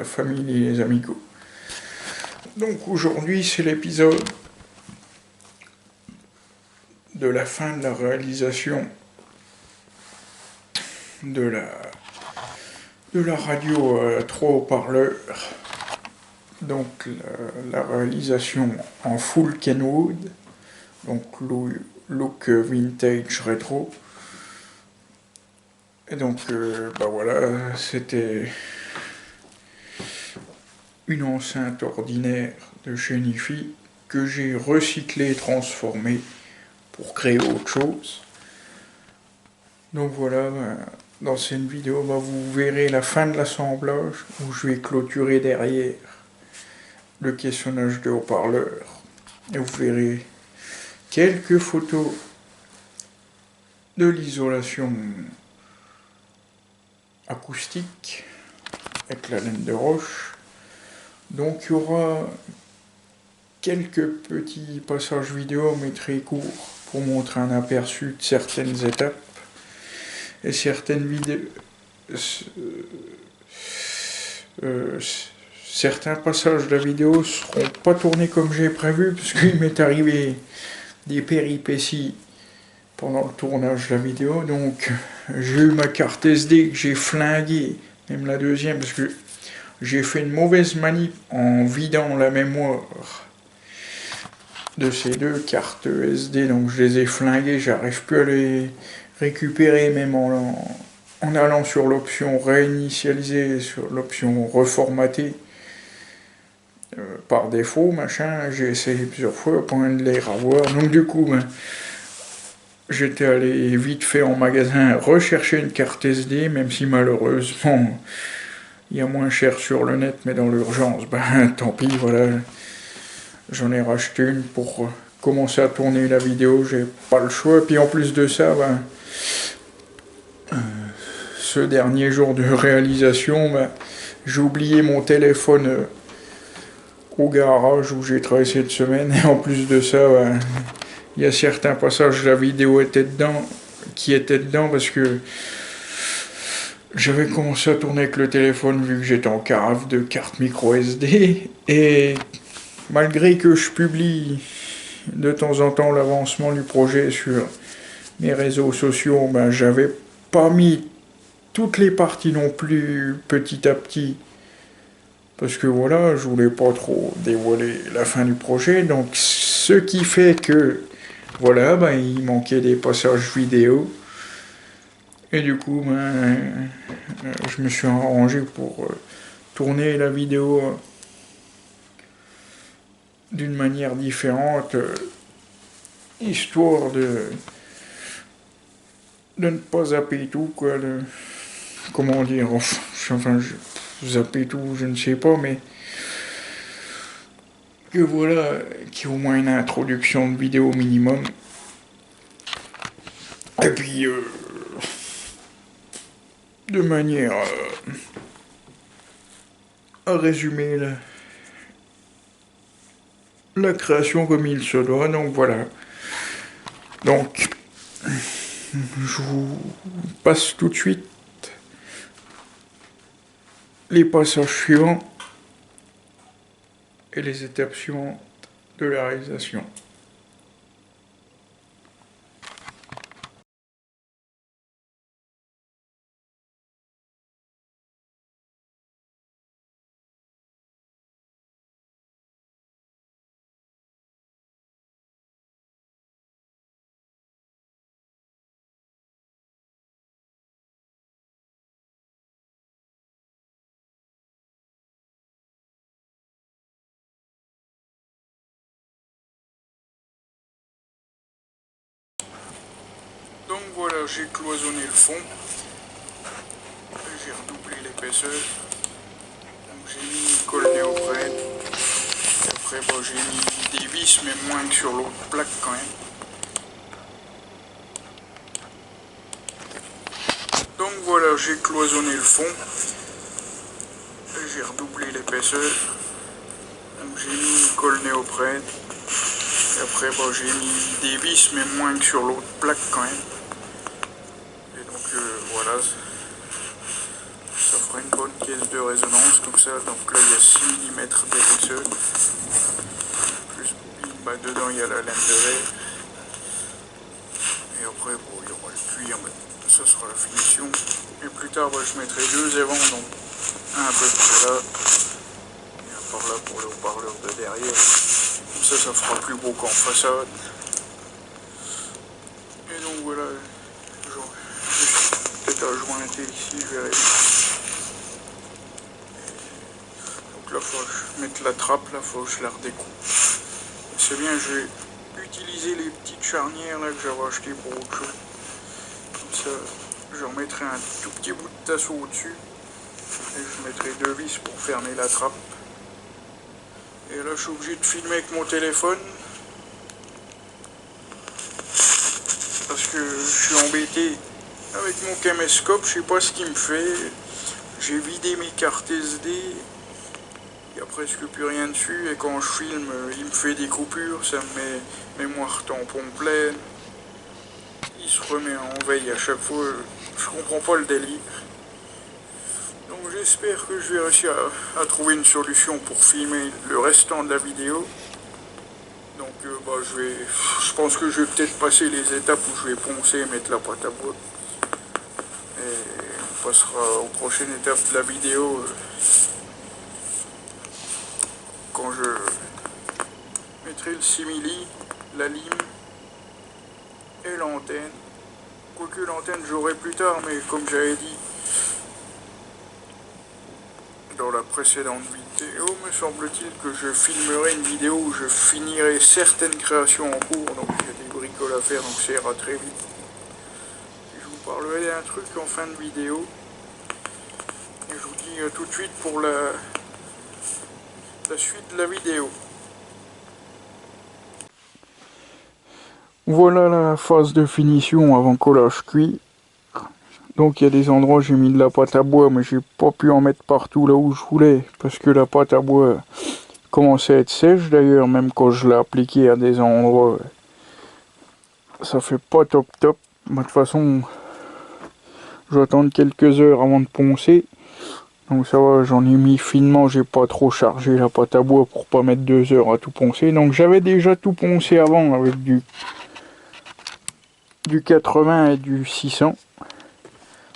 famille et les amigos. Donc aujourd'hui c'est l'épisode de la fin de la réalisation de la radio à 3 haut-parleurs. Donc la réalisation en full Kenwood, donc look vintage rétro. Et donc voilà, c'était une enceinte ordinaire de chez Nifi que j'ai recyclée et transformée pour créer autre chose. Donc voilà, dans cette vidéo, vous verrez la fin de l'assemblage où je vais clôturer derrière le caissonnage de haut-parleurs. Et vous verrez quelques photos de l'isolation acoustique avec la laine de roche. Donc il y aura quelques petits passages vidéo mais très courts pour montrer un aperçu de certaines étapes et certaines vidéos. Certains passages de la vidéo seront pas tournés comme j'ai prévu parce qu'il m'est arrivé des péripéties pendant le tournage de la vidéo. Donc j'ai eu ma carte SD que j'ai flinguée, même la deuxième, parce que j'ai fait une mauvaise manip en vidant la mémoire de ces deux cartes SD, donc je les ai flinguées, j'arrive plus à les récupérer, même en allant sur l'option réinitialiser, sur l'option reformater. Par défaut, machin, j'ai essayé plusieurs fois pour de les revoir. Donc du coup, j'étais allé vite fait en magasin rechercher une carte SD, même si malheureusement il y a moins cher sur le net, mais dans l'urgence, tant pis, voilà. J'en ai racheté une pour commencer à tourner la vidéo, j'ai pas le choix. Et puis en plus de ça, ce dernier jour de réalisation, j'ai oublié mon téléphone au garage où j'ai travaillé cette semaine. Et en plus de ça, il y a certains passages de la vidéo qui étaient dedans parce que j'avais commencé à tourner avec le téléphone vu que j'étais en carafe de carte micro SD. Et malgré que je publie de temps en temps l'avancement du projet sur mes réseaux sociaux, j'avais pas mis toutes les parties non plus petit à petit. Parce que voilà, je voulais pas trop dévoiler la fin du projet. Donc ce qui fait que voilà, il manquait des passages vidéo. Et du coup, je me suis arrangé pour tourner la vidéo d'une manière différente, histoire de ne pas zapper tout, quoi. Comment dire, zapper tout, je ne sais pas, mais que voilà, qu'il y ait au moins une introduction de vidéo minimum. Et puis, de manière à résumer la création comme il se doit. Donc voilà. Donc, je vous passe tout de suite les passages suivants et les étapes suivantes de la réalisation. Donc voilà, j'ai cloisonné le fond, j'ai redoublé l'épaisseur, donc j'ai mis une colle néoprène, et après j'ai mis des vis, mais moins que sur l'autre plaque quand même. Donc voilà, j'ai cloisonné le fond, j'ai redoublé l'épaisseur, donc j'ai mis une colle néoprène, et après j'ai mis des vis, mais moins que sur l'autre plaque quand même. Et donc voilà, ça ferait faudra une bonne caisse de résonance, tout ça. Donc là il y a 6 mm d'épaisseur. Plus dedans il y a la laine de verre. Et après bon, il y aura le cuir, mais ça sera la finition. Et plus tard je mettrai 2 évents, donc un peu de là et un par là pour le haut-parleur de derrière. Comme ça fera plus beau qu'en façade. Et donc voilà, peut-être à jointer ici, je verrai. Donc là faut que je mette la trappe, là faut que je la redécoupe. C'est bien, je vais utiliser les petites charnières là que j'avais achetées pour autre chose. Comme ça, je remettrai un tout petit bout de tasseau au-dessus. Et je mettrai 2 vis pour fermer la trappe. Et là je suis obligé de filmer avec mon téléphone. Parce que je suis embêté avec mon caméscope, je sais pas ce qu'il me fait. J'ai vidé mes cartes SD. Il n'y a presque plus rien dessus. Et quand je filme, il me fait des coupures. Ça me met mémoire tampon pleine. Il se remet en veille à chaque fois. Je comprends pas le délire. Donc j'espère que je vais réussir à trouver une solution pour filmer le restant de la vidéo. Donc je pense que je vais peut-être passer les étapes où je vais poncer et mettre la pâte à bois. Et on passera aux prochaines étapes de la vidéo quand je mettrai le simili, la lime et l'antenne. Quoique l'antenne j'aurai plus tard, mais comme j'avais dit dans la précédente vidéo, me semble-t-il que je filmerai une vidéo où je finirai certaines créations en cours, donc j'ai des bricoles à faire, donc ça ira très vite. Et je vous parlerai d'un truc en fin de vidéo. Et je vous dis tout de suite pour la suite de la vidéo. Voilà la phase de finition avant collage cuit. Donc il y a des endroits où j'ai mis de la pâte à bois, mais j'ai pas pu en mettre partout là où je voulais, parce que la pâte à bois commençait à être sèche d'ailleurs, même quand je l'ai appliquée à des endroits, ça fait pas top top. De toute façon, je vais attendre quelques heures avant de poncer. Donc ça va, j'en ai mis finement, j'ai pas trop chargé la pâte à bois pour pas mettre 2 heures à tout poncer. Donc j'avais déjà tout poncé avant avec du 80 et du 600.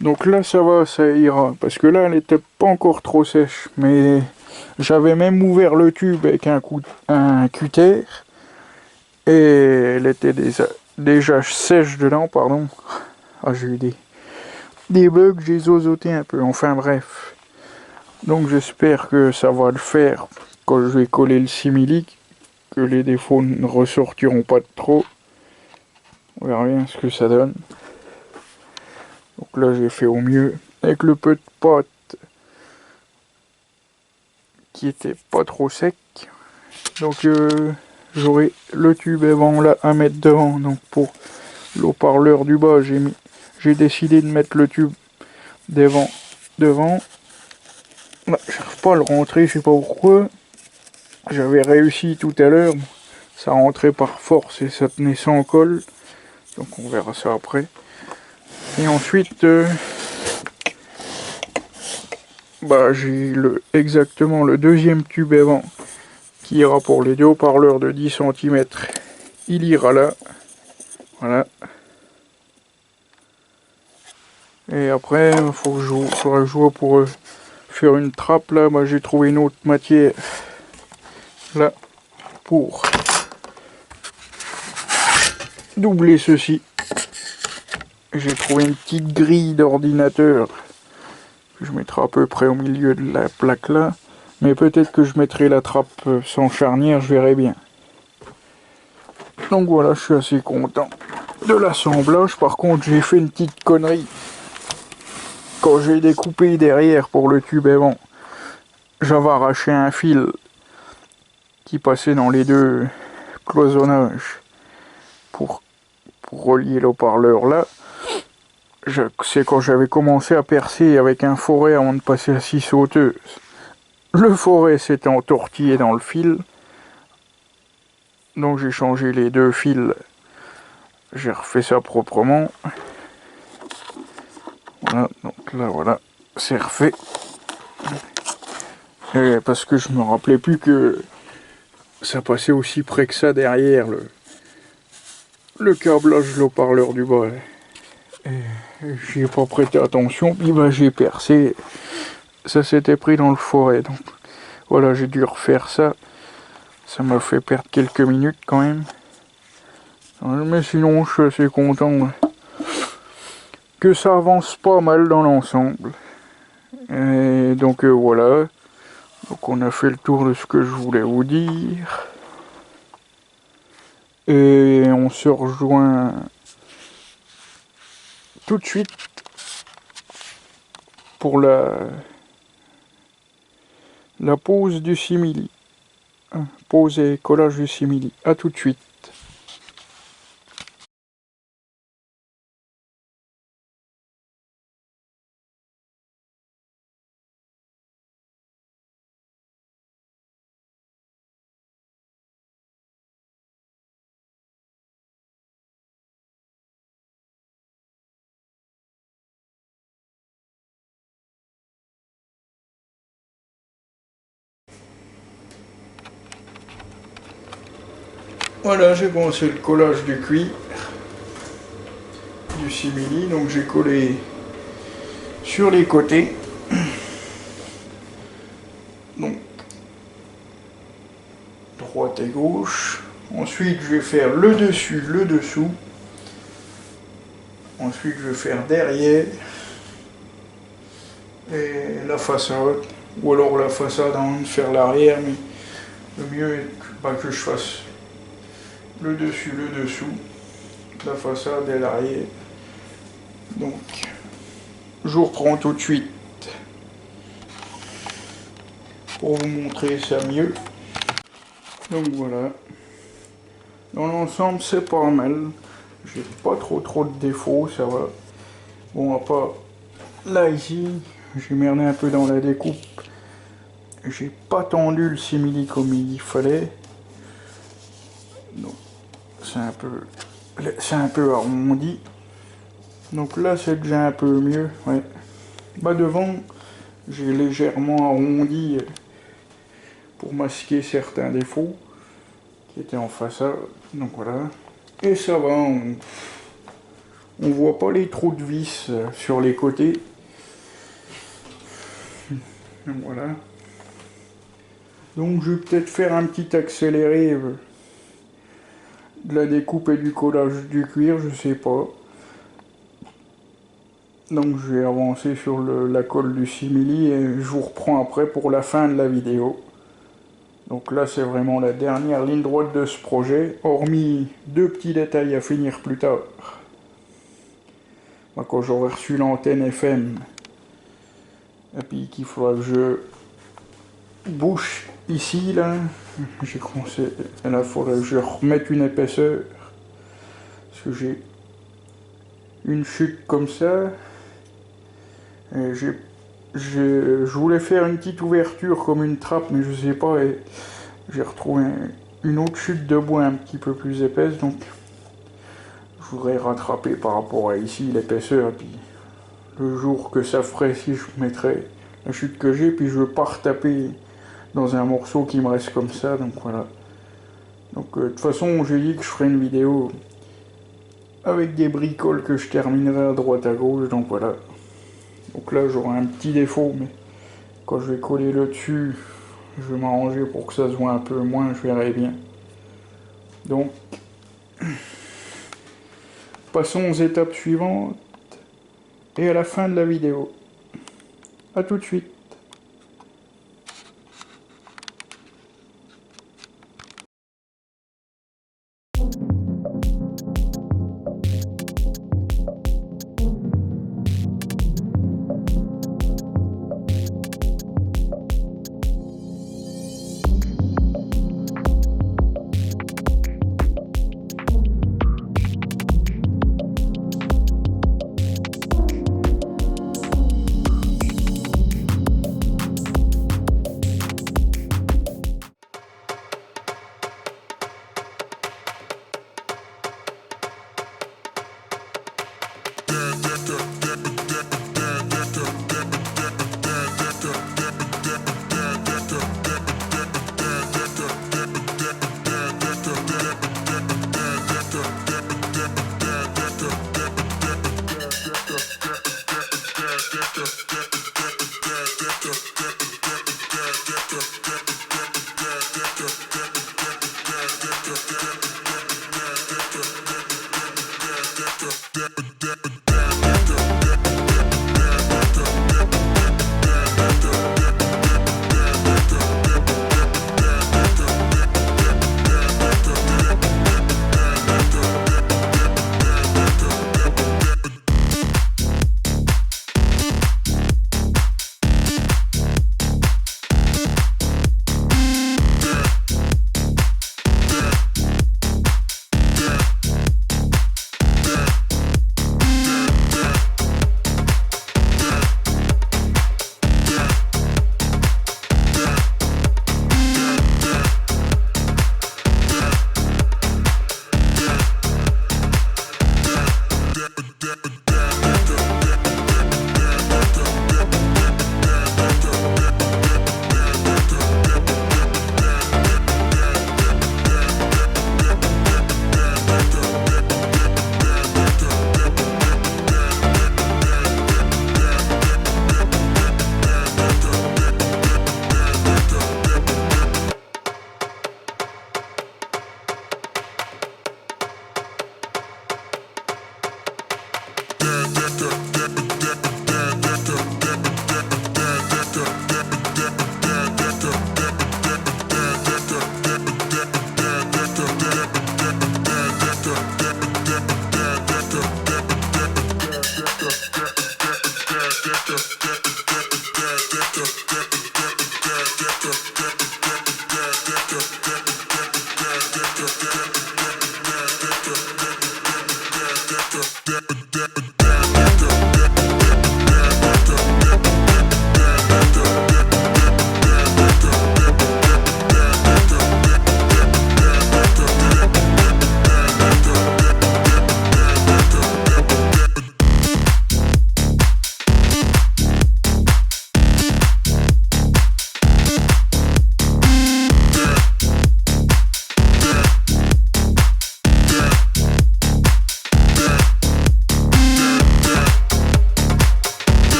Donc là ça va, ça ira, parce que là elle était pas encore trop sèche, mais j'avais même ouvert le tube avec un cutter, et elle était déjà sèche dedans, pardon. Ah, j'ai eu des bugs, j'ai zozoté un peu, enfin bref. Donc j'espère que ça va le faire quand je vais coller le simili, que les défauts ne ressortiront pas de trop. On verra bien ce que ça donne. Donc là j'ai fait au mieux avec le peu de pâte qui était pas trop sec. Donc j'aurai le tube avant là à mettre devant. Donc pour l'haut-parleur du bas, j'ai décidé de mettre le tube devant. Là, j'arrive pas à le rentrer, je sais pas pourquoi. J'avais réussi tout à l'heure, ça rentrait par force et ça tenait sans colle. Donc on verra ça après. Et ensuite j'ai exactement le deuxième tube avant qui ira pour les deux haut-parleurs de 10 cm. Il ira là. Voilà. Et après, il faudra que je vois pour faire une trappe là. J'ai trouvé une autre matière là pour doubler ceci. J'ai trouvé une petite grille d'ordinateur. Je mettrai à peu près au milieu de la plaque là. Mais peut-être que je mettrai la trappe sans charnière, je verrai bien. Donc voilà, je suis assez content de l'assemblage. Par contre, j'ai fait une petite connerie. Quand j'ai découpé derrière pour le tube avant, j'avais arraché un fil qui passait dans les deux cloisonnages pour relier l'haut-parleur là. C'est quand j'avais commencé à percer avec un forêt avant de passer à 6 sauteuses. Le forêt s'était entortillé dans le fil. Donc j'ai changé les deux fils. J'ai refait ça proprement. Voilà, donc là voilà, c'est refait. Parce que je me rappelais plus que ça passait aussi près que ça derrière le câblage de l'haut-parleur du bas. J'y ai pas prêté attention, puis bah j'ai percé. Ça s'était pris dans le forêt, donc voilà, j'ai dû refaire ça. Ça m'a fait perdre quelques minutes quand même. Mais sinon, je suis assez content que ça avance pas mal dans l'ensemble. Et donc voilà. Donc on a fait le tour de ce que je voulais vous dire. Et on se rejoint tout de suite pour la pose du simili. Pose et collage du simili. A tout de suite. Voilà, j'ai commencé le collage du cuir, du simili, donc j'ai collé sur les côtés. Donc, droite et gauche. Ensuite, je vais faire le dessus, le dessous. Ensuite, je vais faire derrière. Et la façade. Ou alors la façade avant de faire l'arrière, mais le mieux est que je fasse le dessus, le dessous, la façade et l'arrière. Donc, je vous reprends tout de suite pour vous montrer ça mieux. Donc voilà. Dans l'ensemble, c'est pas mal. J'ai pas trop de défauts, ça va. Bon, à part là, ici, j'ai merdé un peu dans la découpe. J'ai pas tendu le simili comme il fallait. Donc, c'est un peu arrondi. Donc là, c'est déjà un peu mieux. Ouais. Bah devant, j'ai légèrement arrondi pour masquer certains défauts qui étaient en façade. Donc voilà. Et ça va, on voit pas les trous de vis sur les côtés. Voilà. Donc je vais peut-être faire un petit accéléré de la découpe et du collage du cuir, je sais pas. Donc je vais avancer sur la colle du simili et je vous reprends après pour la fin de la vidéo. Donc là c'est vraiment la dernière ligne droite de ce projet, hormis deux petits détails à finir plus tard. Quand j'aurai reçu l'antenne FM, et puis qu'il faudra que je bouche ici là, j'ai commencé, et là il faudrait que je remette une épaisseur, parce que j'ai une chute comme ça, et je voulais faire une petite ouverture comme une trappe, mais je sais pas, et j'ai retrouvé une autre chute de bois un petit peu plus épaisse, donc je voudrais rattraper par rapport à ici l'épaisseur, et puis le jour que ça ferait, si je mettrais la chute que j'ai, puis je veux pas retaper dans un morceau qui me reste comme ça, donc voilà. Donc de toute façon, j'ai dit que je ferai une vidéo avec des bricoles que je terminerai à droite à gauche, donc voilà. Donc là, j'aurai un petit défaut, mais quand je vais coller le dessus, je vais m'arranger pour que ça se voit un peu moins, je verrai bien. Donc, passons aux étapes suivantes et à la fin de la vidéo. A tout de suite.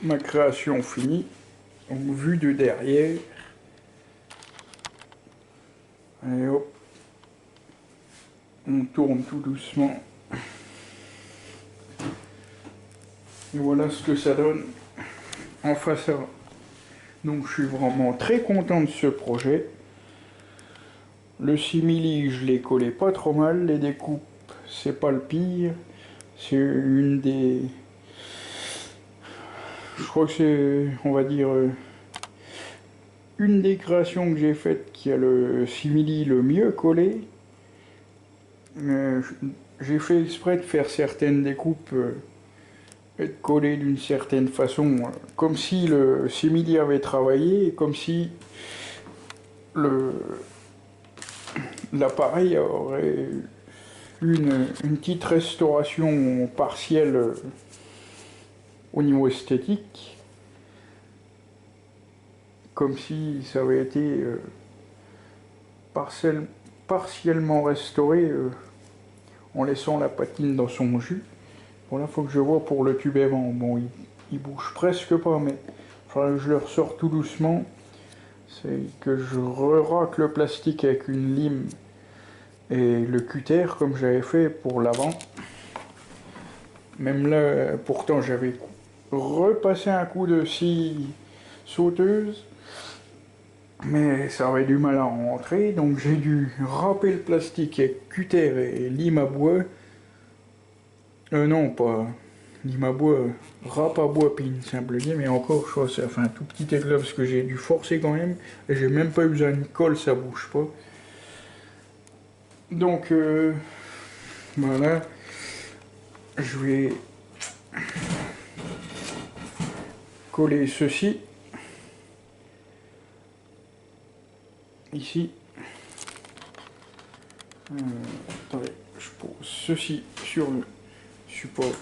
ma création finie, donc vue de derrière. Allez hop, on tourne tout doucement. Et voilà ce que ça donne en face avant. Donc je suis vraiment très content de ce projet. Le simili, je l'ai collé pas trop mal. Les découpes, c'est pas le pire. C'est une des... Je crois que c'est, on va dire, une des créations que j'ai faites qui a le simili le mieux collé. J'ai fait exprès de faire certaines découpes et de coller d'une certaine façon, comme si le simili avait travaillé, comme si l'appareil aurait eu une petite restauration partielle au niveau esthétique, comme si ça avait été partiellement restauré en laissant la patine dans son jus. Voilà, faut que je vois pour le tube aimant. Bon, il bouge presque pas, mais je le ressors tout doucement. C'est que je racle le plastique avec une lime et le cutter comme j'avais fait pour l'avant. Même là, pourtant j'avais repassé un coup de scie sauteuse, mais ça avait du mal à rentrer, donc j'ai dû râper le plastique avec cutter et lime à bois. Non, pas lime à bois, râpe à bois puis une simple lime, et encore, je crois que ça fait un tout petit éclat parce que j'ai dû forcer quand même, et j'ai même pas eu besoin de colle, ça bouge pas. Donc, voilà, je vais coller ceci, ici. Attendez, je pose ceci sur le support.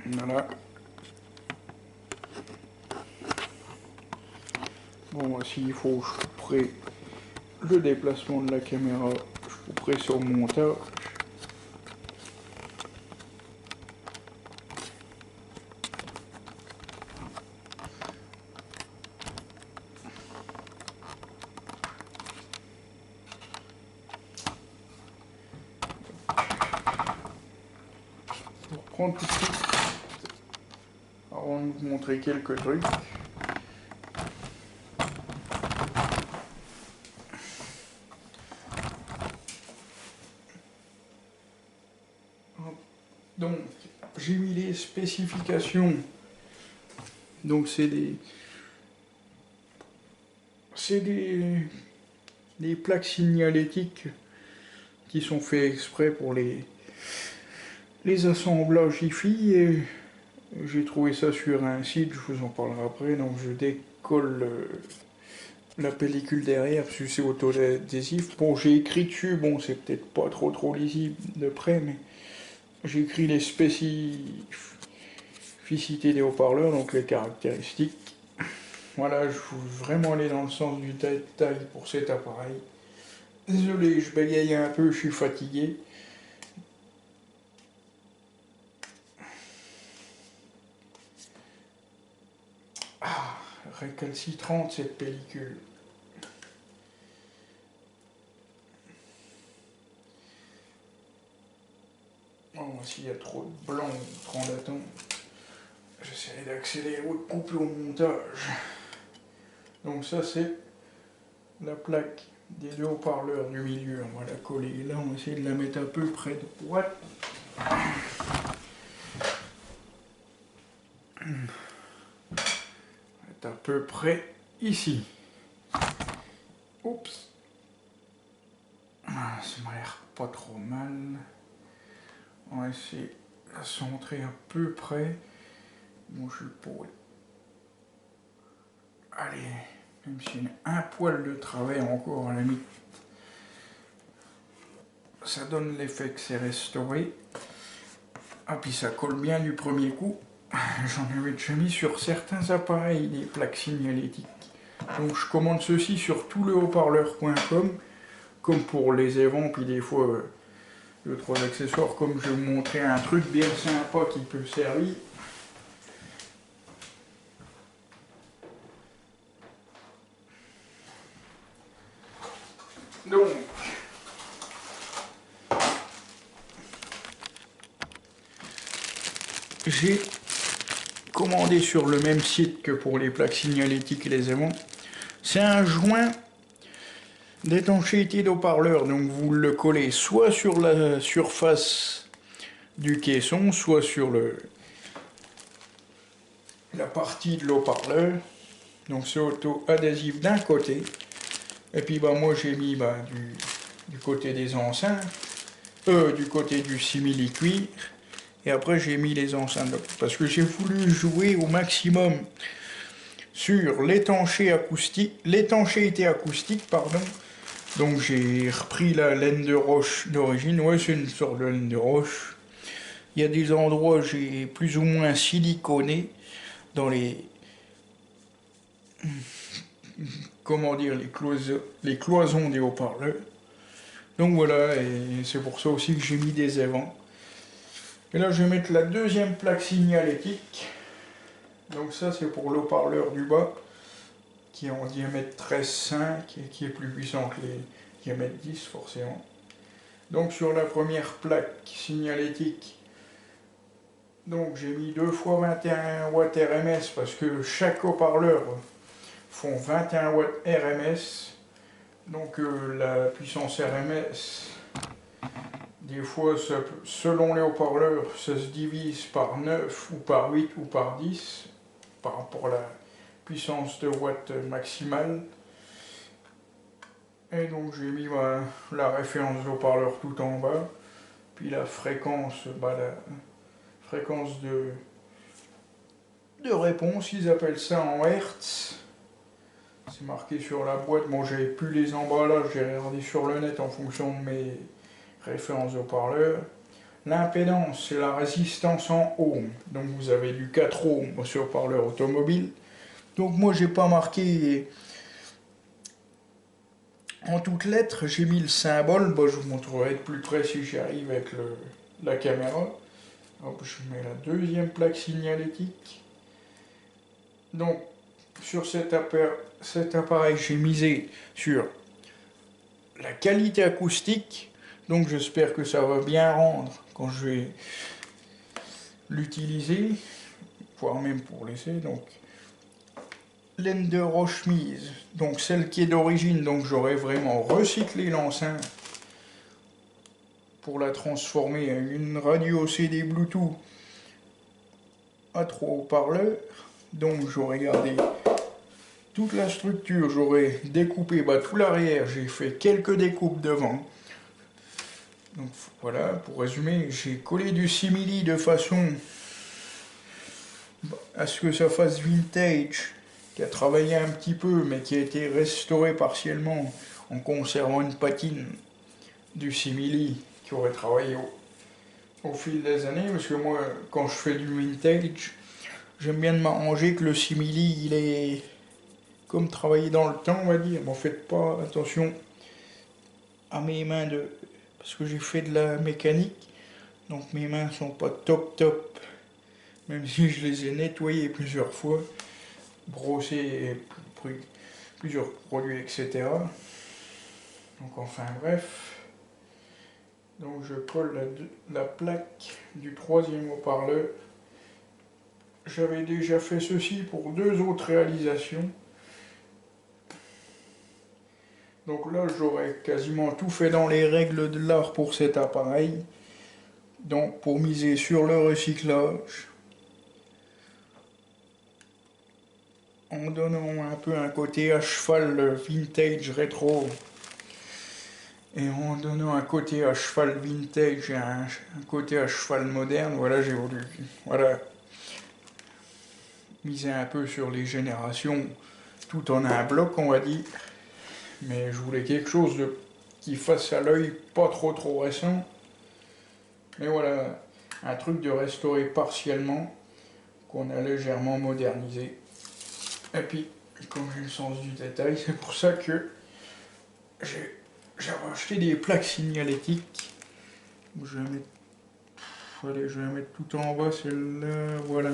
Voilà. Bon, s'il faut, je couperai le déplacement de la caméra, je couperai sur le montage. Pour prendre tout de suite, avant de vous montrer quelques trucs. Donc, j'ai mis les spécifications. Donc, c'est des plaques signalétiques qui sont faits exprès pour les assemblages IFI. Et j'ai trouvé ça sur un site, je vous en parlerai après. Donc, je décolle la pellicule derrière, parce que c'est auto-adhésif. Bon, j'ai écrit dessus, bon, c'est peut-être pas trop lisible de près, mais j'ai écrit les spécificités des haut-parleurs, donc les caractéristiques. Voilà, je veux vraiment aller dans le sens du détail pour cet appareil. Désolé, je bégaye un peu, je suis fatigué. Ah, récalcitrante cette pellicule. Bon, s'il y a trop de blanc ou trop d'attente, j'essaierai d'accélérer ou de couper au montage. Donc ça c'est la plaque des deux haut-parleurs du milieu. On va la coller là, on va essayer de la mettre un peu près de droite. À peu près ici. Oups. Ah, ça m'a l'air pas trop mal. On va essayer de la centrer à peu près. Bon, je pourrais. Allez, même s'il y a un poil de travers encore à la limite. Ça donne l'effet que c'est restauré. Ah, puis ça colle bien du premier coup. J'en avais déjà mis sur certains appareils, des plaques signalétiques. Donc je commande ceci sur tout le haut-parleur.com, comme pour les évents, puis des fois deux, trois accessoires, comme je vais vous montrer un truc bien sympa qui peut servir. Donc, j'ai commandé sur le même site que pour les plaques signalétiques et les aimants. C'est un joint d'étanchéité d'haut-parleur, donc vous le collez soit sur la surface du caisson, soit sur la partie de l'haut-parleur. Donc c'est auto-adhésif d'un côté. Et puis bah, moi j'ai mis du côté des enceintes, du côté du simili-cuir. Et après j'ai mis les enceintes. Parce que j'ai voulu jouer au maximum sur l'étanchéité acoustique, pardon. Donc j'ai repris la laine de roche d'origine. Ouais, c'est une sorte de laine de roche. Il y a des endroits j'ai plus ou moins siliconé dans les comment dire les cloisons des haut-parleurs. Donc voilà, et c'est pour ça aussi que j'ai mis des évents. Et là je vais mettre la deuxième plaque signalétique. Donc ça c'est pour le haut-parleur du bas, qui est en diamètre 13,5 et qui est plus puissant que les diamètres 10 forcément. Donc sur la première plaque signalétique, donc j'ai mis 2 fois 21 watts RMS parce que chaque haut-parleur font 21 watts RMS. Donc la puissance RMS, des fois selon les haut-parleurs, ça se divise par 9 ou par 8 ou par 10 par rapport à la puissance de watts maximale. Et donc j'ai mis la référence de haut-parleur tout en bas, puis la fréquence, la fréquence de réponse, ils appellent ça en Hertz. C'est marqué sur la boîte. Bon, j'avais plus les emballages, j'ai regardé sur le net en fonction de mes références de haut-parleurs. L'impédance, c'est la résistance en ohms. Donc vous avez du 4 ohms sur haut-parleur automobile. Donc moi, j'ai pas marqué en toutes lettres, j'ai mis le symbole. Bon, je vous montrerai de plus près si j'y arrive avec la caméra. Hop, je mets la deuxième plaque signalétique. Donc, sur cet appareil, j'ai misé sur la qualité acoustique. Donc, j'espère que ça va bien rendre quand je vais l'utiliser, voire même pour l'essayer. Donc, laine de roche mise, donc celle qui est d'origine. Donc, j'aurais vraiment recyclé l'enceinte pour la transformer en une radio CD Bluetooth à 3 haut-parleurs. Donc, j'aurais gardé toute la structure, j'aurais découpé tout l'arrière, j'ai fait quelques découpes devant. Donc voilà, pour résumer, j'ai collé du simili de façon à ce que ça fasse vintage, qui a travaillé un petit peu, mais qui a été restauré partiellement en conservant une patine du simili qui aurait travaillé au fil des années, parce que moi, quand je fais du vintage, j'aime bien de m'arranger que le simili, il est comme travailler dans le temps, on va dire. Bon, faites pas attention à mes mains parce que j'ai fait de la mécanique, donc mes mains sont pas top, même si je les ai nettoyées plusieurs fois, brossées, plusieurs produits, etc. Donc enfin bref. Donc je colle la plaque du troisième haut-parleur. J'avais déjà fait ceci pour 2 autres réalisations. Donc là, j'aurais quasiment tout fait dans les règles de l'art pour cet appareil. Donc pour miser sur le recyclage, en donnant un peu un côté à cheval vintage rétro, et en donnant un côté à cheval vintage et un côté à cheval moderne, voilà, j'ai voulu miser un peu sur les générations, tout en un bloc, on va dire. Mais je voulais quelque chose qui fasse à l'œil pas trop récent. Mais voilà, un truc de restaurer partiellement, qu'on a légèrement modernisé. Et puis, comme j'ai le sens du détail, c'est pour ça que j'ai acheté des plaques signalétiques Je vais mettre... Allez, je vais mettre tout en bas, celle-là, voilà.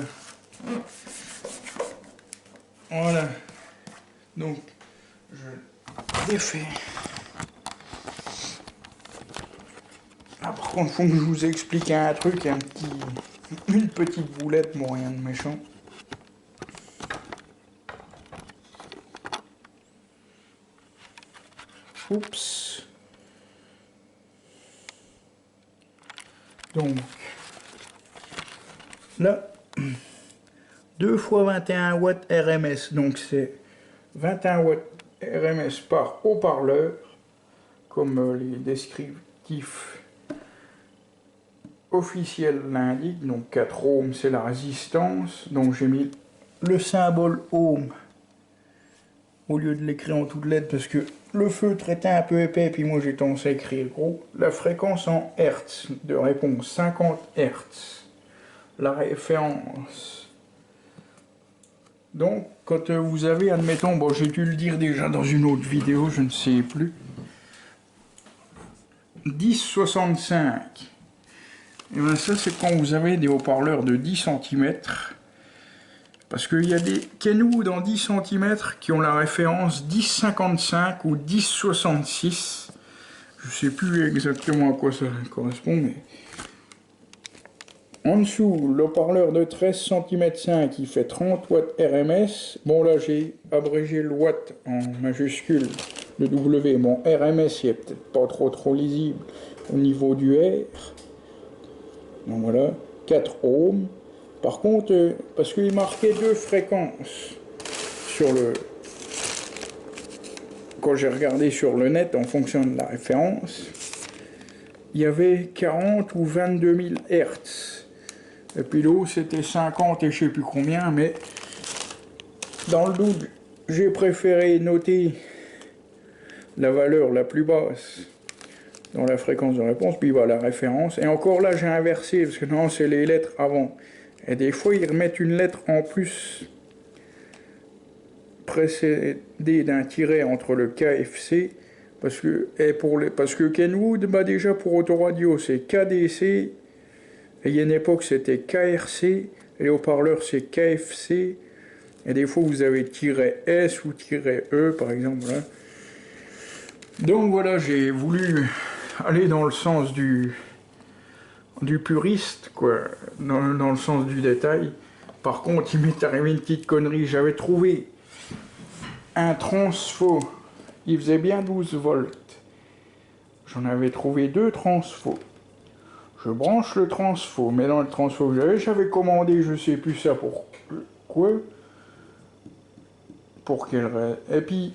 Voilà. Donc, je défais. Ah, par contre, faut que je vous explique un truc, une petite boulette, bon, rien de méchant. Oups. Donc, là, 2 fois 21 watts RMS, donc c'est 21 watts RMS par haut-parleur, comme les descriptifs officiels l'indiquent. Donc 4 ohms c'est la résistance, donc j'ai mis le symbole ohm au lieu de l'écrire en toutes lettres parce que le feutre était un peu épais, puis moi j'ai tendance à écrire gros. La fréquence en Hertz de réponse 50 Hertz. La référence. Donc, quand vous avez, admettons, bon, j'ai dû le dire déjà dans une autre vidéo, je ne sais plus, 10,65. Et bien ça, c'est quand vous avez des haut-parleurs de 10 cm. Parce qu'il y a des Kenwood en 10 cm qui ont la référence 10,55 ou 10,66. Je ne sais plus exactement à quoi ça correspond, mais... En dessous, le haut-parleur de 13 cm 5 qui fait 30 watts RMS. Bon là j'ai abrégé le watt en majuscule, le W. Bon RMS il est peut-être pas trop lisible au niveau du R. Donc voilà, 4 ohms. Par contre, parce qu'il marquait 2 fréquences sur le... Quand j'ai regardé sur le net en fonction de la référence, il y avait 40 ou 22 000 Hertz. Et puis l'eau c'était 50 et je sais plus combien, mais dans le doute, j'ai préféré noter la valeur la plus basse dans la fréquence de réponse, puis voilà la référence. Et encore là j'ai inversé, parce que non c'est les lettres avant. Et des fois ils remettent une lettre en plus précédée d'un tiret entre le KFC, parce que Kenwood, bah déjà pour autoradio c'est KDC. Et il y a une époque, c'était KRC, et les haut-parleurs, c'est KFC. Et des fois, vous avez "-S" ou "-E", par exemple. Là. Donc voilà, j'ai voulu aller dans le sens du puriste, quoi, dans le sens du détail. Par contre, il m'est arrivé une petite connerie. J'avais trouvé un transfo. Il faisait bien 12 volts. J'en avais trouvé 2 transfos. Je branche le transfo, mais dans le transfo que j'avais commandé, je sais plus ça pour quoi, pour quelle raison. Et puis,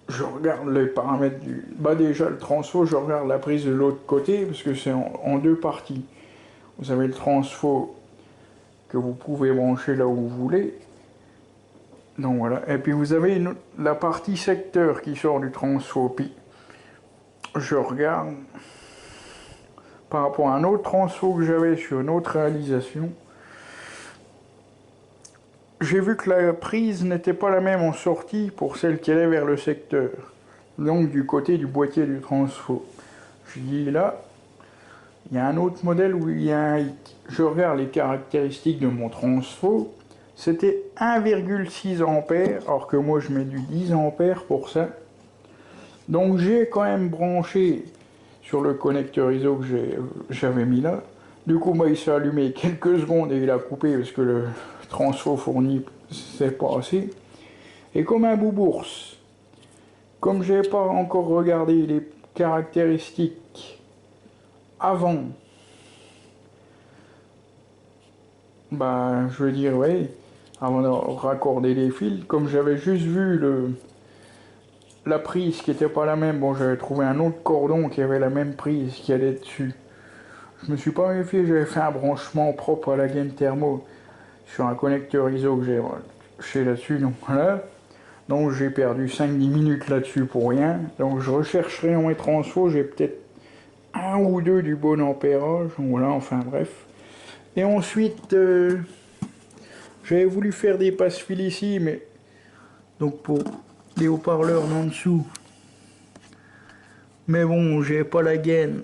je regarde les paramètres du... Bah déjà, le transfo, je regarde la prise de l'autre côté, parce que c'est en 2 parties. Vous avez le transfo que vous pouvez brancher là où vous voulez. Donc voilà. Et puis vous avez la partie secteur qui sort du transfo. Puis, je regarde... par rapport à un autre transfo que j'avais sur une autre réalisation, j'ai vu que la prise n'était pas la même en sortie pour celle qui allait vers le secteur, donc du côté du boîtier du transfo. Je dis là, il y a un autre modèle où il y a un hic. Je regarde les caractéristiques de mon transfo, c'était 1,6 ampères, alors que moi je mets du 10 ampères pour ça. Donc j'ai quand même branché sur le connecteur ISO que j'avais mis là. Du coup, moi, il s'est allumé quelques secondes et il a coupé parce que le transfo fourni, c'est pas assez. Et comme un boubours, comme j'ai pas encore regardé les caractéristiques avant, bah, je veux dire, ouais, avant de raccorder les fils, comme j'avais juste vu la prise qui était pas la même, bon j'avais trouvé un autre cordon qui avait la même prise qui allait dessus. Je me suis pas méfié, j'avais fait un branchement propre à la gaine thermo sur un connecteur ISO que j'ai chez là-dessus, donc voilà. Donc j'ai perdu 5-10 minutes là-dessus pour rien. Donc je rechercherai dans mes transfos, j'ai peut-être 1 ou 2 du bon ampérage, voilà, enfin bref. Et ensuite, j'avais voulu faire des passe-fils ici, mais donc pour les haut-parleurs en dessous. Mais bon, j'ai pas la gaine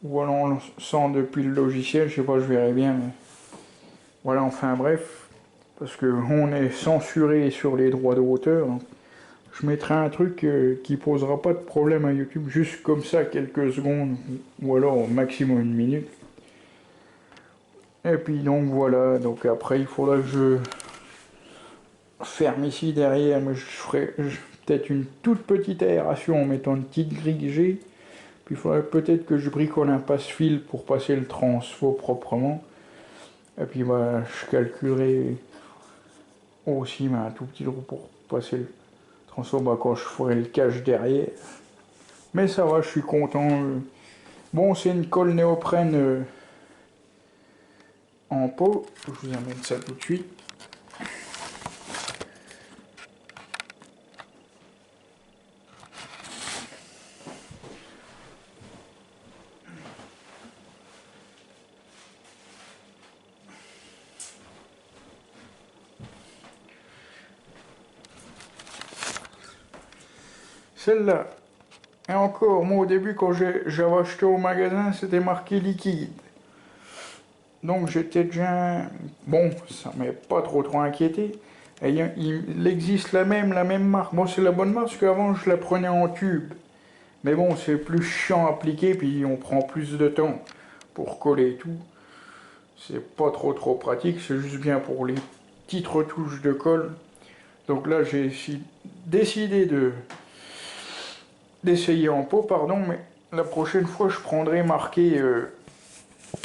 ou alors on le sent depuis le logiciel, je sais pas, je verrai bien, mais voilà, enfin bref, parce que on est censuré sur les droits d'auteur, donc je mettrai un truc qui posera pas de problème à YouTube, juste comme ça, quelques secondes, ou alors au maximum une minute. Et puis donc voilà, donc après il faudra que je ferme ici derrière, mais je ferai peut-être une toute petite aération en mettant une petite grille G. Puis il faudrait peut-être que je bricole un passe-fil pour passer le transfo proprement. Et puis bah, je calculerai aussi un tout petit trou pour passer le transfo bah, quand je ferai le cache derrière. Mais ça va, je suis content. Bon, c'est une colle néoprène en pot. Je vous amène ça tout de suite. Celle-là. Et encore, moi au début quand j'avais acheté au magasin, c'était marqué liquide. Donc j'étais déjà... Bon, ça m'est pas trop inquiété. Et il existe la même marque. Bon, c'est la bonne marque parce qu'avant je la prenais en tube. Mais bon, c'est plus chiant à appliquer, puis on prend plus de temps pour coller et tout. C'est pas trop pratique, c'est juste bien pour les petites retouches de colle. Donc là, j'ai décidé d'essayer en pot, pardon, mais la prochaine fois, je prendrai marqué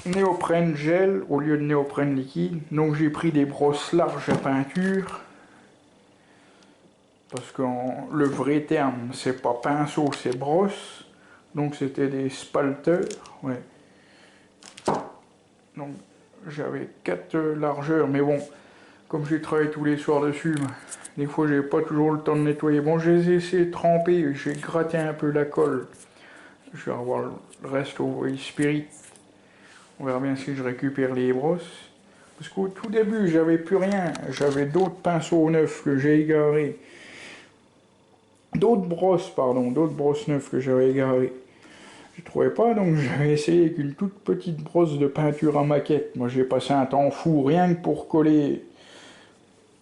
néoprène gel au lieu de néoprène liquide. Donc j'ai pris des brosses larges à peinture. Parce que le vrai terme, c'est pas pinceau, c'est brosse. Donc c'était des spalters, ouais. Donc j'avais 4 largeurs, mais bon, comme j'ai travaillé tous les soirs dessus, des fois j'ai pas toujours le temps de nettoyer. Bon, je les ai essayé de tremper, j'ai gratté un peu la colle. Je vais avoir le reste au Spirit. On verra bien si je récupère les brosses. Parce qu'au tout début, j'avais plus rien. J'avais d'autres pinceaux neufs que j'ai égarés. D'autres brosses neuves que j'avais égarées. Je trouvais pas, donc j'avais essayé avec une toute petite brosse de peinture à maquette. Moi j'ai passé un temps fou rien que pour coller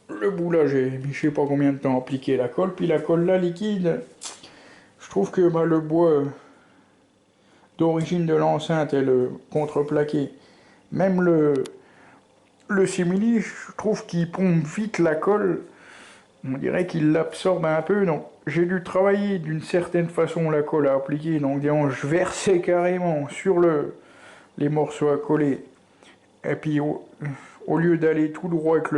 le bout là, j'ai mis je sais pas combien de temps à appliquer la colle, puis la colle là liquide, je trouve que bah, le bois d'origine de l'enceinte et le contreplaqué, même le simili, je trouve qu'il pompe vite la colle, on dirait qu'il l'absorbe un peu, donc j'ai dû travailler d'une certaine façon la colle à appliquer, donc je versais carrément sur les morceaux à coller. Et puis au lieu d'aller tout droit avec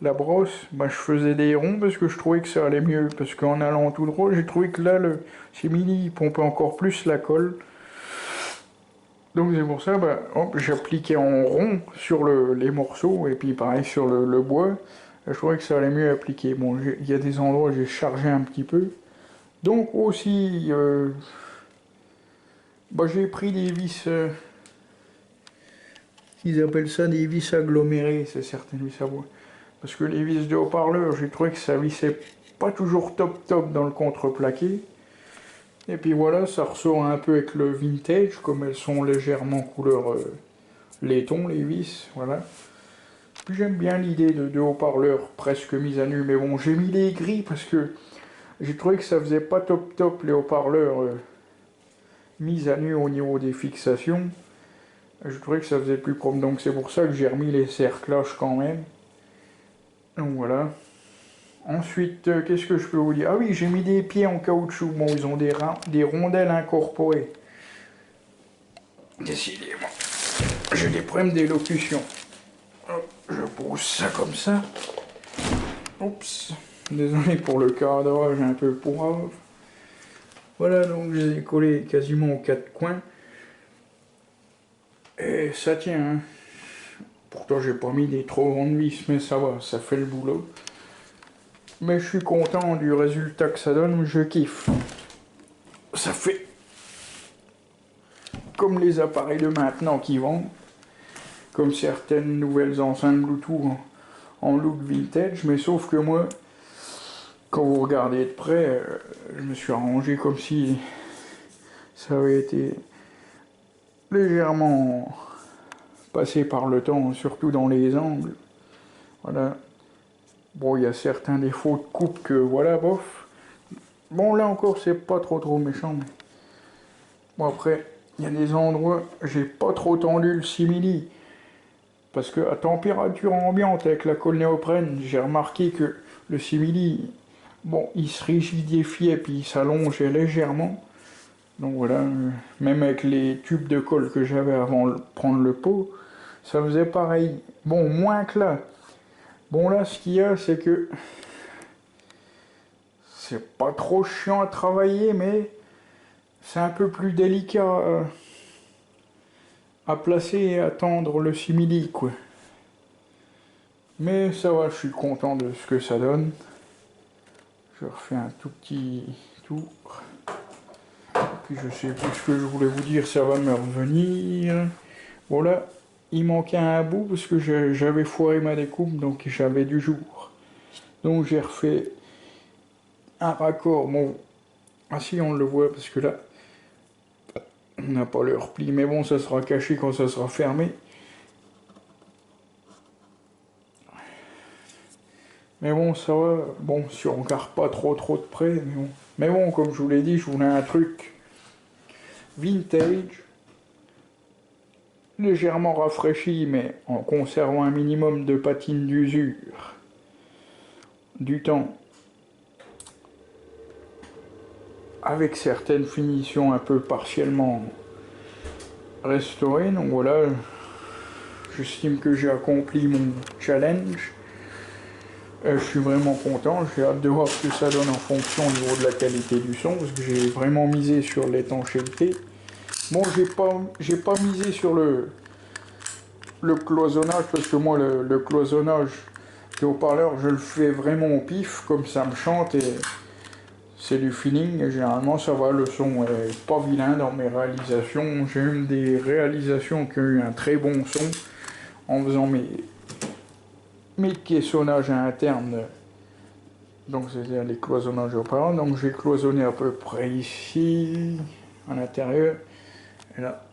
la brosse, bah, je faisais des ronds parce que je trouvais que ça allait mieux. Parce qu'en allant tout droit, j'ai trouvé que là, le simili pompait encore plus la colle. Donc c'est pour ça, bah, j'appliquais en rond sur les morceaux et puis pareil sur le bois. Je trouvais que ça allait mieux appliquer. Bon, il y a des endroits où j'ai chargé un petit peu. Donc aussi, bah, j'ai pris des vis, ils appellent ça des vis agglomérées, c'est certaines vis à bois. Parce que les vis de haut-parleur, j'ai trouvé que ça vissait pas toujours top dans le contreplaqué. Et puis voilà, ça ressort un peu avec le vintage, comme elles sont légèrement couleur laiton, les vis, voilà. Puis j'aime bien l'idée de haut-parleur presque mise à nu, mais bon, j'ai mis les gris parce que j'ai trouvé que ça faisait pas top les haut-parleurs mis à nu au niveau des fixations. Je trouvais que ça faisait plus propre, donc c'est pour ça que j'ai remis les cerclages quand même. Donc voilà. Ensuite, qu'est-ce que je peux vous dire? Ah oui, j'ai mis des pieds en caoutchouc. Bon, ils ont des rondelles incorporées. Décidément, j'ai des problèmes d'élocution. Hop, je pose ça comme ça. Oups. Désolé pour le cadrage un peu pourrave. Voilà, donc je les ai collés quasiment aux 4 coins. Et ça tient, hein. Pourtant, j'ai pas mis des trop grandes vis, mais ça va, ça fait le boulot. Mais je suis content du résultat que ça donne, je kiffe. Ça fait comme les appareils de maintenant qui vendent, comme certaines nouvelles enceintes Bluetooth en look vintage, mais sauf que moi, quand vous regardez de près, je me suis arrangé comme si ça avait été légèrement passé par le temps, surtout dans les angles. Voilà. Bon, il y a certains défauts de coupe que voilà, bof. Bon, là encore, c'est pas trop méchant. Mais... Bon, après, il y a des endroits, j'ai pas trop tendu le simili. Parce que à température ambiante, avec la colle néoprène, j'ai remarqué que le simili, bon, il se rigidifiait puis il s'allongeait légèrement. Donc voilà, même avec les tubes de colle que j'avais avant de prendre le pot, ça faisait pareil. Bon, moins que là. Bon, là, ce qu'il y a, c'est que c'est pas trop chiant à travailler, mais c'est un peu plus délicat à placer et à tendre le simili, quoi. Mais ça va, je suis content de ce que ça donne. Je refais un tout petit tour. Puis je sais plus ce que je voulais vous dire, ça va me revenir. Voilà, il manquait un bout parce que j'avais foiré ma découpe, donc j'avais du jour. Donc j'ai refait un raccord. Bon, ah si, on le voit parce que là, on n'a pas le repli, mais bon, ça sera caché quand ça sera fermé. Mais bon, ça va. Bon, si on regarde pas trop de près, mais bon. Mais bon, comme je vous l'ai dit, je voulais un truc vintage, légèrement rafraîchi, mais en conservant un minimum de patine d'usure, du temps, avec certaines finitions un peu partiellement restaurées. Donc voilà, j'estime que j'ai accompli mon challenge. Je suis vraiment content, j'ai hâte de voir ce que ça donne en fonction au niveau de la qualité du son, parce que j'ai vraiment misé sur l'étanchéité. Bon, j'ai pas misé sur le cloisonnage, parce que moi, le cloisonnage des haut-parleurs, je le fais vraiment au pif, comme ça me chante, et c'est du feeling, et généralement ça va, le son est pas vilain dans mes réalisations. J'ai eu des réalisations qui ont eu un très bon son, en faisant mes caissonnages internes, donc c'est-à-dire les cloisonnages haut-parleurs. Donc j'ai cloisonné à peu près ici, à l'intérieur, et là,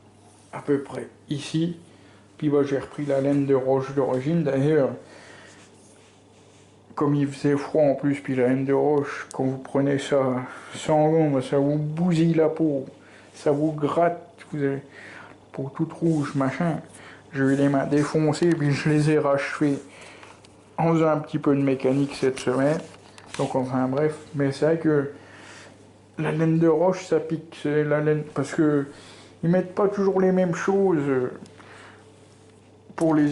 à peu près ici. Puis bah, j'ai repris la laine de roche d'origine. D'ailleurs, comme il faisait froid en plus, puis la laine de roche, quand vous prenez ça sans gants, ça vous bousille la peau, ça vous gratte, vous avez la peau toute rouge, machin. J'ai eu les mains défoncées, puis je les ai rachevées en faisant un petit peu de mécanique cette semaine. Donc enfin bref, mais c'est vrai que la laine de roche, ça pique, c'est la laine, parce que ils mettent pas toujours les mêmes choses. Pour les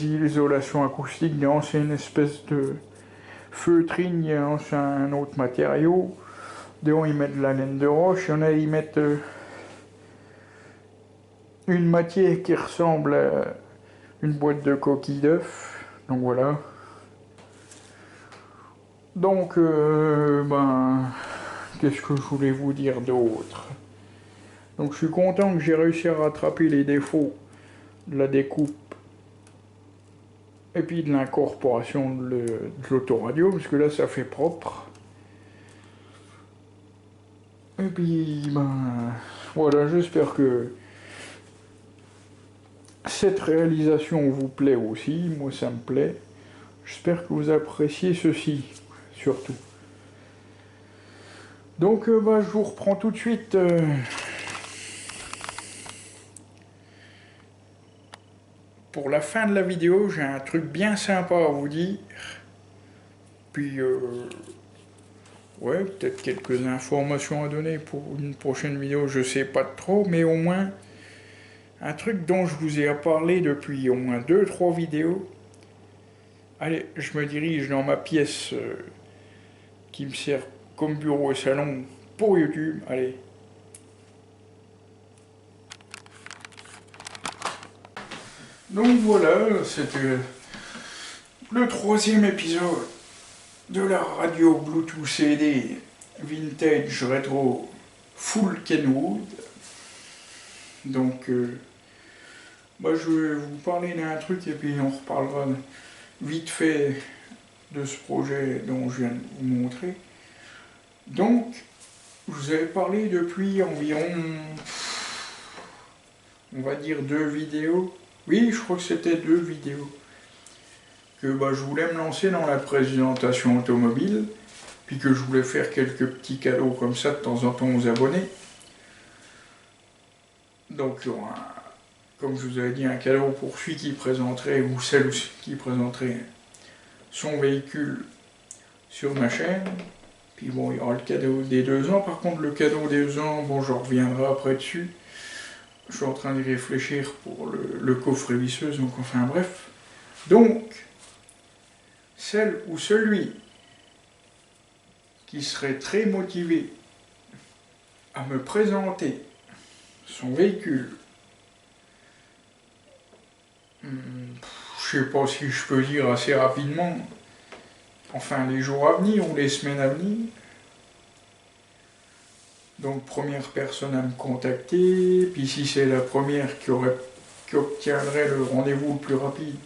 isolations acoustiques, c'est une espèce de feutrine, c'est un autre matériau. Ils mettent de la laine de roche, il y en a, ils mettent une matière qui ressemble à une boîte de coquilles d'œufs. Donc voilà. Donc, qu'est-ce que je voulais vous dire d'autre? Donc je suis content que j'ai réussi à rattraper les défauts de la découpe et puis de l'incorporation de l'autoradio, parce que là ça fait propre. Et puis voilà, j'espère que cette réalisation vous plaît aussi, moi ça me plaît. J'espère que vous appréciez ceci, surtout. Donc je vous reprends tout de suite. Pour la fin de la vidéo, j'ai un truc bien sympa à vous dire. Puis, ouais, peut-être quelques informations à donner pour une prochaine vidéo, je sais pas trop, mais au moins, un truc dont je vous ai parlé depuis au moins 2-3 vidéos. Allez, je me dirige dans ma pièce qui me sert comme bureau et salon pour YouTube. Allez. Donc voilà, c'était le 3e épisode de la radio Bluetooth CD Vintage Retro Full Kenwood. Donc, je vais vous parler d'un truc et puis on reparlera vite fait de ce projet dont je viens de vous montrer. Donc, je vous avais parlé depuis environ on va dire 2 vidéos. Oui, je crois que c'était 2 vidéos. Que je voulais me lancer dans la présentation automobile, puis que je voulais faire quelques petits cadeaux comme ça de temps en temps aux abonnés. Donc il y aura, comme je vous avais dit, un cadeau pour celui qui présenterait, ou celle qui présenterait son véhicule sur ma chaîne. Puis bon, il y aura le cadeau des 2 ans. Par contre, le cadeau des 2 ans, bon, je reviendrai après dessus. Je suis en train d'y réfléchir pour le coffret visseuse, donc enfin bref. Donc, celle ou celui qui serait très motivé à me présenter son véhicule, je sais pas si je peux dire assez rapidement, enfin les jours à venir ou les semaines à venir. Donc première personne à me contacter, puis si c'est la première qui obtiendrait le rendez-vous le plus rapide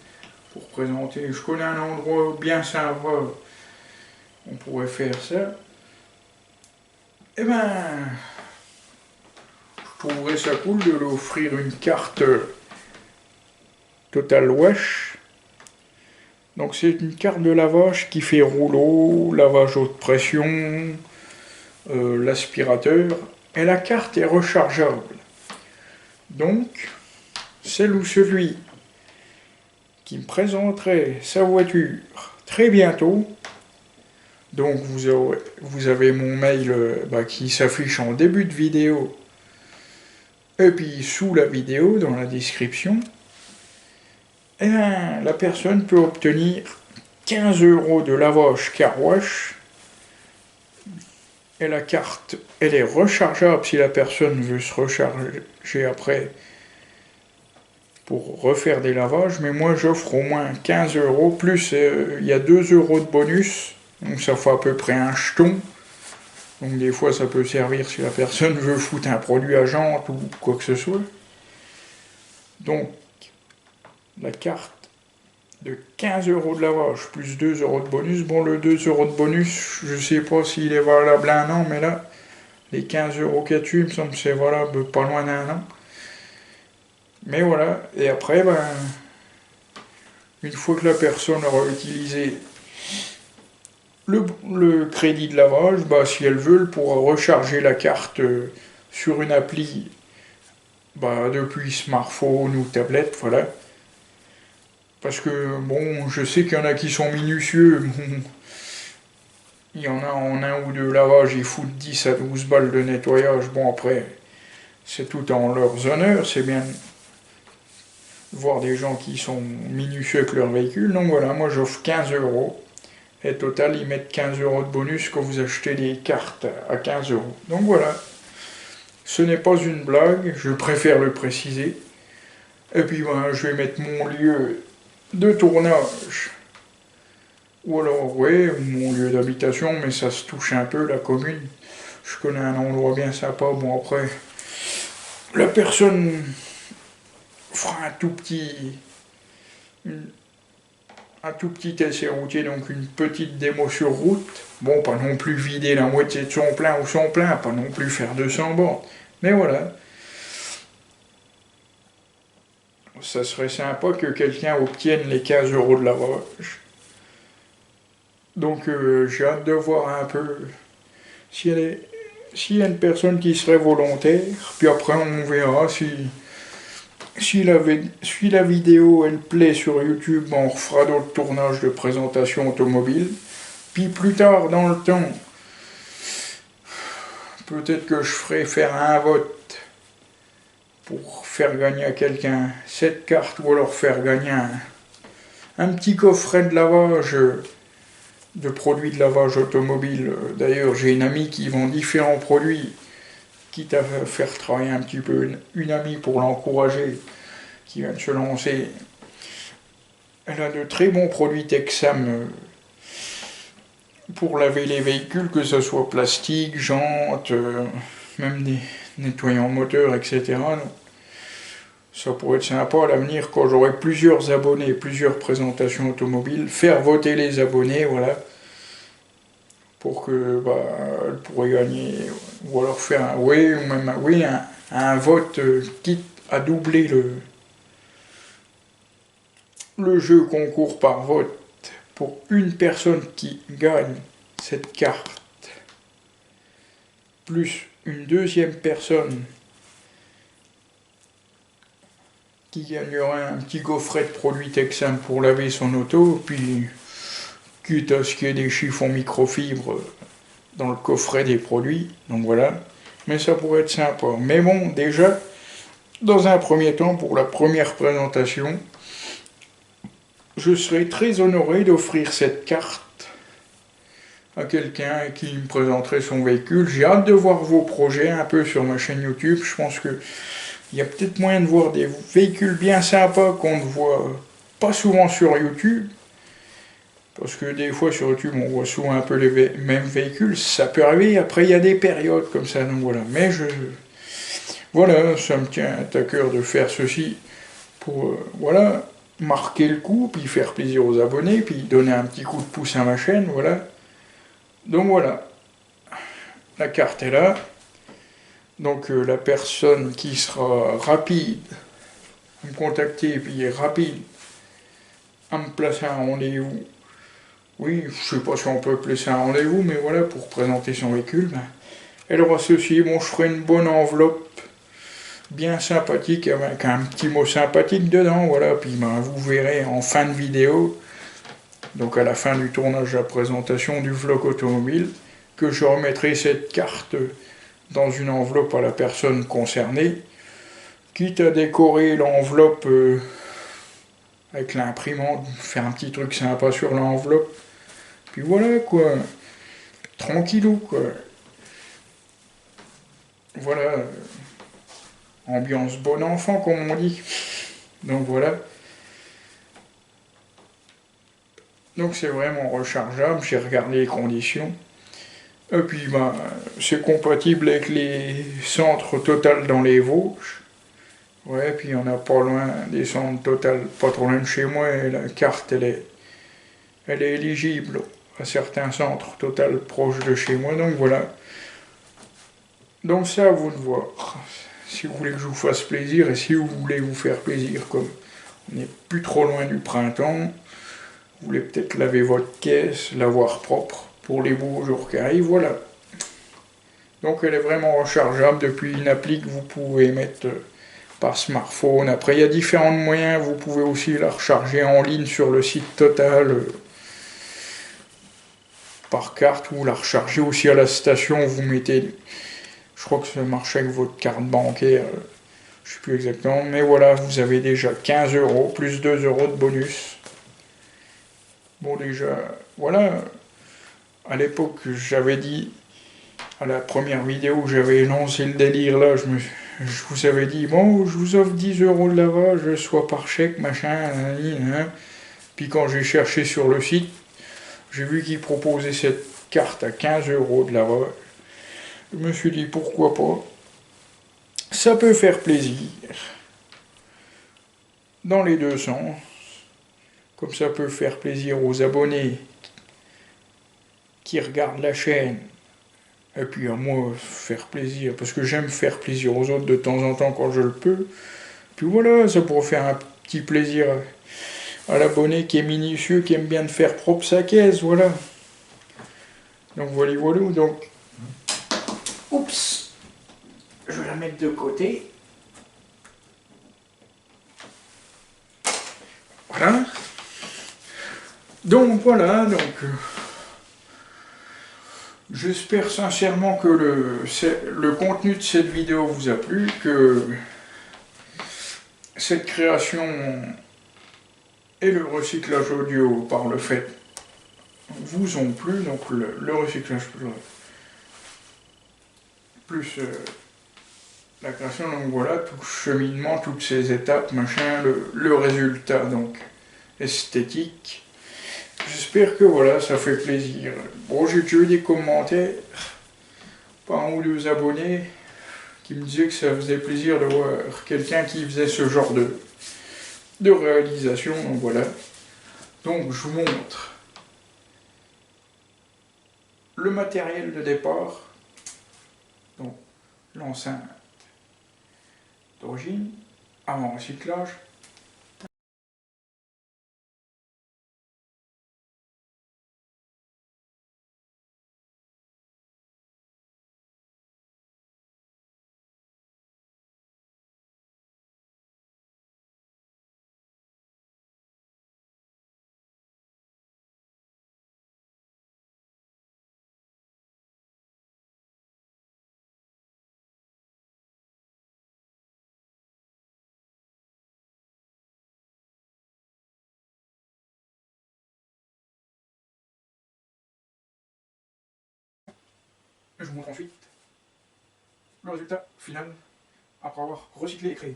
pour présenter, je connais un endroit bien sympa, on pourrait faire ça. Eh ben, je trouverais ça cool de lui offrir une carte Total Wash. Donc c'est une carte de lavage qui fait rouleau, lavage haute pression, l'aspirateur, et la carte est rechargeable. Donc, celle ou celui qui me présenterait sa voiture très bientôt, donc vous avez mon mail qui s'affiche en début de vidéo, et puis sous la vidéo, dans la description, et bien, la personne peut obtenir 15 € de lavage car wash. Et la carte, elle est rechargeable si la personne veut se recharger après pour refaire des lavages. Mais moi, j'offre au moins 15 €, plus il y a 2 € de bonus. Donc ça fait à peu près un jeton. Donc des fois, ça peut servir si la personne veut foutre un produit à jante ou quoi que ce soit. Donc, la carte de 15 € de lavage plus 2 € de bonus. Bon, le 2 € de bonus, je sais pas s'il est valable un an, mais là, les 15 € qu'il y a dessus, il me semble que c'est valable pas loin d'un an. Mais voilà, et après, une fois que la personne aura utilisé le crédit de lavage, si elle veut, elle pourra recharger la carte sur une appli depuis smartphone ou tablette, voilà. Parce que, bon, je sais qu'il y en a qui sont minutieux. Il y en a en 1 ou 2 lavages, ils foutent 10 à 12 balles de nettoyage. Bon, après, c'est tout en leurs honneurs. C'est bien de voir des gens qui sont minutieux avec leur véhicule. Donc voilà, moi j'offre 15 €. Et total, ils mettent 15 € de bonus quand vous achetez des cartes à 15 €. Donc voilà, ce n'est pas une blague, je préfère le préciser. Et puis je vais mettre mon lieu de tournage, ou alors mon lieu d'habitation, mais ça se touche un peu, la commune. Je connais un endroit bien sympa. Bon, après, la personne fera un tout petit essai routier, donc une petite démo sur route. Bon, pas non plus vider la moitié de son plein ou son plein, pas non plus faire 200 bornes, mais voilà. Ça serait sympa que quelqu'un obtienne les 15 € de lavage. Donc j'ai hâte de voir un peu s'il y a une personne qui serait volontaire. Puis après on verra si la vidéo elle plaît sur YouTube, on refera d'autres tournages de présentation automobile. Puis plus tard dans le temps, peut-être que je ferai faire un vote pour faire gagner à quelqu'un cette carte, ou alors faire gagner un petit coffret de lavage, de produits de lavage automobile. D'ailleurs, j'ai une amie qui vend différents produits, quitte à faire travailler un petit peu une amie pour l'encourager, qui vient de se lancer. Elle a de très bons produits Texam pour laver les véhicules, que ce soit plastique, jantes, même des nettoyants moteurs, etc. Ça pourrait être sympa à l'avenir, quand j'aurai plusieurs abonnés, plusieurs présentations automobiles, faire voter les abonnés, voilà, pour que elle pourrait gagner, ou alors faire un vote, quitte à doubler le jeu concours par vote pour une personne qui gagne cette carte, plus une deuxième personne qui gagnera un petit coffret de produits Texan pour laver son auto, puis quitte à ce qu'il y ait des chiffons microfibres dans le coffret des produits, donc voilà, mais ça pourrait être sympa. Mais bon, déjà, dans un premier temps, pour la première présentation, je serai très honoré d'offrir cette carte à quelqu'un qui me présenterait son véhicule. J'ai hâte de voir vos projets un peu sur ma chaîne YouTube. Je pense qu'il y a peut-être moyen de voir des véhicules bien sympas qu'on ne voit pas souvent sur YouTube. Parce que des fois sur YouTube on voit souvent un peu les mêmes véhicules. Ça peut arriver, après il y a des périodes comme ça. Donc voilà. Mais voilà, ça me tient à cœur de faire ceci pour voilà, marquer le coup, puis faire plaisir aux abonnés, puis donner un petit coup de pouce à ma chaîne, voilà. Donc voilà, la carte est là. Donc la personne qui sera rapide à me contacter, puis est rapide à me placer un rendez-vous. Oui, je sais pas si on peut placer un rendez-vous, mais voilà, pour présenter son véhicule, ben, elle aura ceci. Bon, je ferai une bonne enveloppe bien sympathique, avec un petit mot sympathique dedans, voilà, puis ben, vous verrez en fin de vidéo, donc à la fin du tournage de la présentation du vlog automobile, que je remettrai cette carte dans une enveloppe à la personne concernée, quitte à décorer l'enveloppe avec l'imprimante, faire un petit truc sympa sur l'enveloppe, puis voilà quoi, tranquillou quoi. Voilà, ambiance bon enfant comme on dit. Donc voilà. Donc c'est vraiment rechargeable, j'ai regardé les conditions. Et puis ben, c'est compatible avec les centres Total dans les Vosges. Ouais, puis on n'a pas loin des centres Total, pas trop loin de chez moi, et la carte elle est éligible à certains centres Total proches de chez moi, donc voilà. Donc c'est à vous de voir. Si vous voulez que je vous fasse plaisir et si vous voulez vous faire plaisir, comme on n'est plus trop loin du printemps, vous voulez peut-être laver votre caisse, l'avoir propre pour les beaux jours qui arrivent, voilà. Donc elle est vraiment rechargeable depuis une appli que vous pouvez mettre par smartphone. Après il y a différents moyens, vous pouvez aussi la recharger en ligne sur le site Total par carte, ou la recharger aussi à la station, vous mettez, je crois que ça marche avec votre carte bancaire, je ne sais plus exactement, mais voilà, vous avez déjà 15 €, plus 2 € de bonus. Bon déjà, voilà, à l'époque j'avais dit, à la première vidéo où j'avais lancé le délire là, je vous avais dit, bon, je vous offre 10 € de lavage, soit par chèque, machin, hein. Puis quand j'ai cherché sur le site, j'ai vu qu'ils proposaient cette carte à 15 € de lavage. Je me suis dit, pourquoi pas. Ça peut faire plaisir. Dans les deux sens. Comme ça peut faire plaisir aux abonnés qui regardent la chaîne. Et puis à moi, faire plaisir. Parce que j'aime faire plaisir aux autres de temps en temps quand je le peux. Puis voilà, ça pourrait faire un petit plaisir à l'abonné qui est minutieux, qui aime bien de faire propre sa caisse, voilà. Donc voilà, voilà. Donc, oups, je vais la mettre de côté. Voilà. Donc voilà, donc j'espère sincèrement que le contenu de cette vidéo vous a plu, que cette création et le recyclage audio par le fait vous ont plu, donc le recyclage plus la création, donc voilà, tout le cheminement, toutes ces étapes, machin, le résultat donc esthétique. J'espère que voilà, ça fait plaisir. Bon, j'ai déjà eu des commentaires par un ou deux abonnés qui me disaient que ça faisait plaisir de voir quelqu'un qui faisait ce genre de réalisation, donc voilà. Donc je vous montre le matériel de départ, donc l'enceinte d'origine, avant recyclage. Je vous montre ensuite le résultat final après avoir recyclé et créé.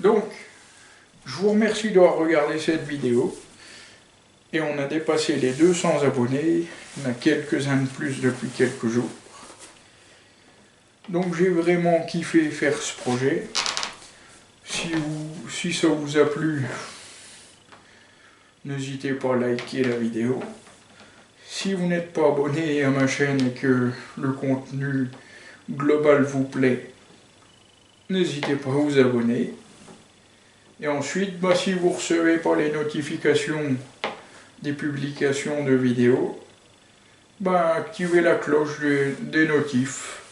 Donc, je vous remercie d'avoir regardé cette vidéo. Et on a dépassé les 200 abonnés. Il y en a quelques-uns de plus depuis quelques jours. Donc j'ai vraiment kiffé faire ce projet. Si ça vous a plu, n'hésitez pas à liker la vidéo. Si vous n'êtes pas abonné à ma chaîne et que le contenu global vous plaît, n'hésitez pas à vous abonner. Et ensuite, si vous ne recevez pas les notifications des publications de vidéos, activez la cloche des notifs.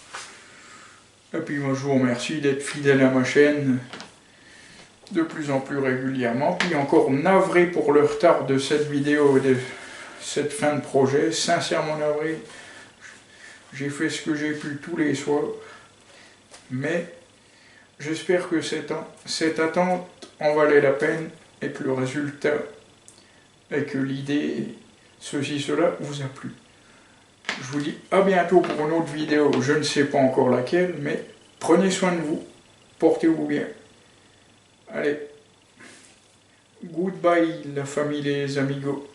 Et puis moi je vous remercie d'être fidèle à ma chaîne de plus en plus régulièrement. Puis encore navré pour le retard de cette vidéo, de cette fin de projet, sincèrement navré. J'ai fait ce que j'ai pu tous les soirs, mais j'espère que cette attente en valait la peine et que le résultat et que l'idée, ceci, cela, vous a plu. Je vous dis à bientôt pour une autre vidéo, je ne sais pas encore laquelle, mais prenez soin de vous, portez-vous bien. Allez, goodbye la famille, les amigos.